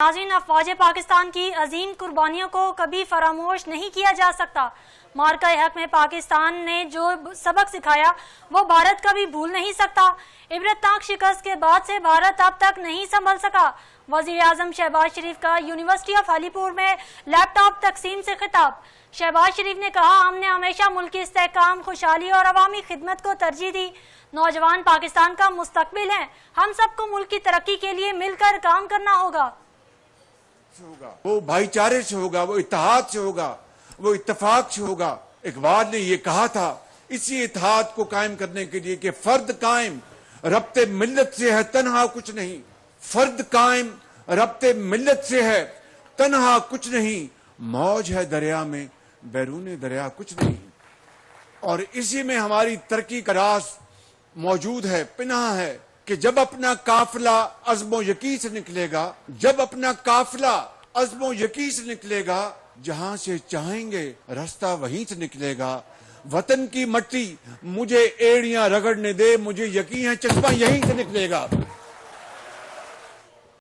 ناظرین، افواج پاکستان کی عظیم قربانیوں کو کبھی فراموش نہیں کیا جا سکتا۔ مارکہ حق میں پاکستان نے جو سبق سکھایا وہ بھارت کبھی بھول نہیں سکتا۔ عبرتناک شکست کے بعد سے بھارت اب تک نہیں سنبھل سکا۔ وزیر اعظم شہباز شریف کا یونیورسٹی آف علی پور میں لیپ ٹاپ تقسیم سے خطاب۔ شہباز شریف نے کہا، ہم نے ہمیشہ ملکی استحکام، خوشحالی اور عوامی خدمت کو ترجیح دی۔ نوجوان پاکستان کا مستقبل ہیں، ہم سب کو ملک کی ترقی کے لیے مل کر کام کرنا ہوگا۔ وہ بھائی چارے سے ہوگا، وہ اتحاد سے ہوگا، وہ اتفاق سے ہوگا۔ اقبال نے یہ کہا تھا اسی اتحاد کو قائم کرنے کے لیے کہ فرد قائم ربط ملت سے ہے، تنہا کچھ نہیں۔ فرد قائم ربط ملت سے ہے، تنہا کچھ نہیں۔ موج ہے دریا میں، بیرون دریا کچھ نہیں۔ اور اسی میں ہماری ترقی کا راز موجود ہے، پنہاں ہے کہ جب اپنا قافلہ عزم و یقین سے نکلے گا، جب اپنا قافلہ عزم و یقین سے نکلے گا، جہاں سے چاہیں گے راستہ وہیں سے نکلے گا۔ وطن کی مٹی مجھے ایڑیاں رگڑنے دے، مجھے یقین ہے چشمہ یہیں سے نکلے گا۔